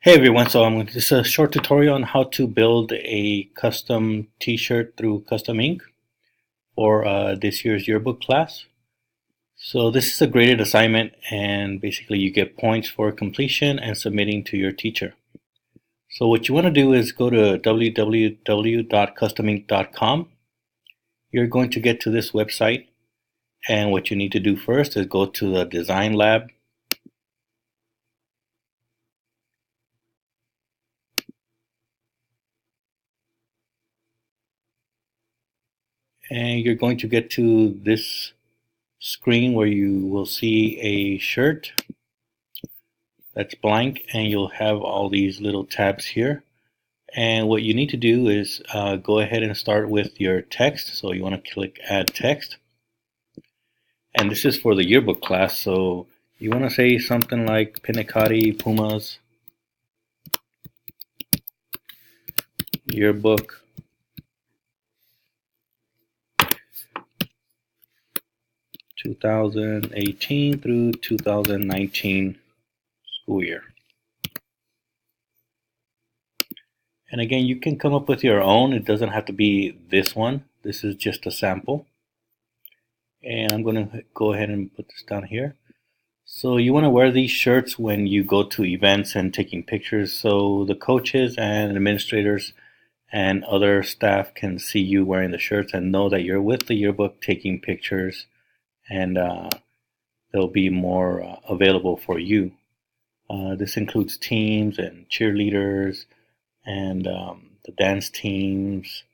Hey everyone, this is a short tutorial on how to build a custom t-shirt through Custom Ink for this year's yearbook class. So this is a graded assignment and basically you get points for completion and submitting to your teacher. So what you want to do is go to www.customink.com. You're going to get to this website, and what you need to do first is go to the design lab. And you're going to get to this screen where you will see a shirt that's blank, and you'll have all these little tabs here. And what you need to do is go ahead and start with your text. So you want to click add text, and this is for the yearbook class, so you want to say something like Pinacati Pumas yearbook 2018 through 2019 school year. And again, you can come up with your own. It doesn't have to be this one. This is just a sample. And I'm going to go ahead and put this down here. So you want to wear these shirts when you go to events and taking pictures, so the coaches and administrators and other staff can see you wearing the shirts and know that you're with the yearbook taking pictures, and they'll be more available for you. This includes teams and cheerleaders and the dance teams,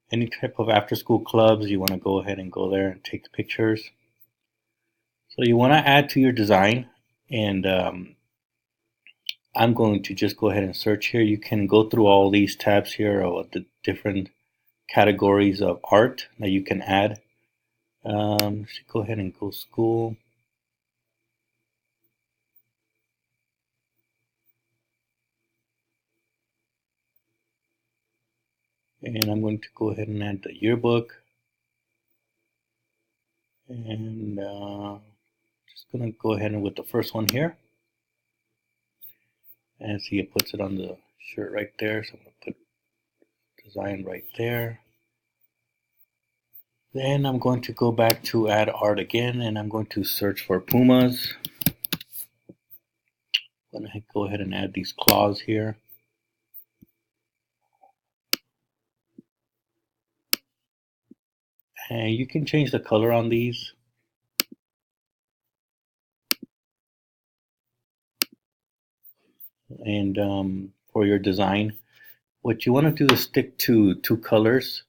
any type of after-school clubs. You want to go ahead and go there and take the pictures. So you want to add to your design, and I'm going to just go ahead and search here. You can go through all these tabs here of the different categories of art that you can add. Let's go ahead and go school. And I'm going to go ahead and add the yearbook. And just going to go ahead and with the first one here. And see, it puts it on the shirt right there. So I'm going to put design right there. Then I'm going to go back to add art again, and I'm going to search for Pumas. I'm going to go ahead and add these claws here. And you can change the color on these. And for your design, what you want to do is stick to two colors,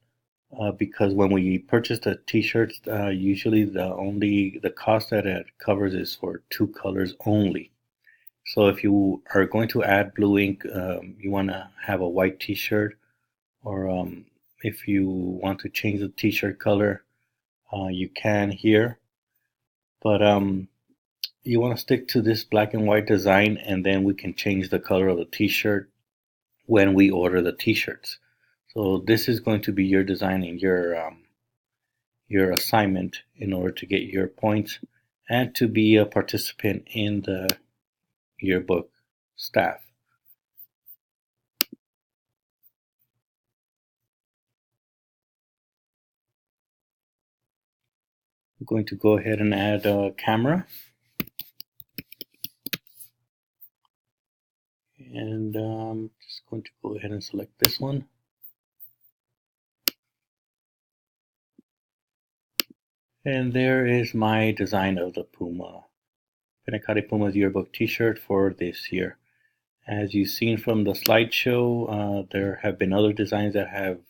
because when we purchase the t-shirts, usually the cost that it covers is for two colors only. So if you are going to add blue ink, you want to have a white t-shirt, or if you want to change the t-shirt color, you can here. But you want to stick to this black and white design, and then we can change the color of the t-shirt when we order the t-shirts. So this is going to be your design and your assignment in order to get your points and to be a participant in the yearbook staff. I'm going to go ahead and add a camera. And just going to go ahead and select this one. And there is my design of the Pinacati Pumas yearbook t-shirt for this year. As you've seen from the slideshow, there have been other designs that have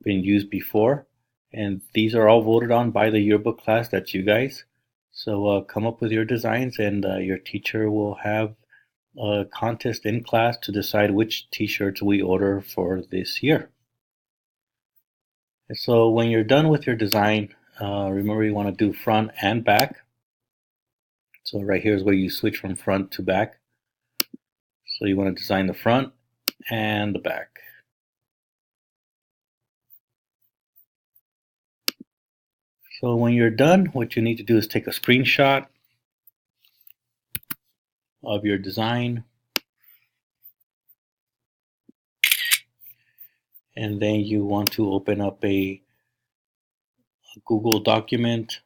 been used before, and these are all voted on by the yearbook class. That's you guys. So come up with your designs, and your teacher will have a contest in class to decide which t-shirts we order for this year. And so when you're done with your design, remember you want to do front and back. So right here is where you switch from front to back. So you want to design the front and the back. So when you're done, what you need to do is take a screenshot of your design and then you want to open up a Google document.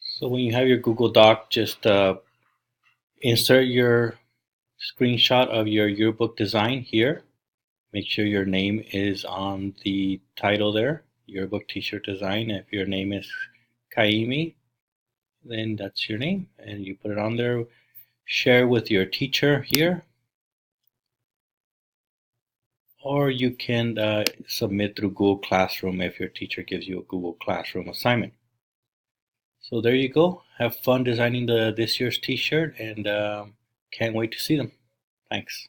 So when you have your Google Doc, just insert your screenshot of your yearbook design here. Make sure your name is on the title there, yearbook t-shirt design. If your name is Kaimi, then that's your name, and you put it on there. Share with your teacher here, or you can submit through Google Classroom if your teacher gives you a Google Classroom assignment. So there you go. Have fun designing this year's t-shirt, and can't wait to see them. Thanks.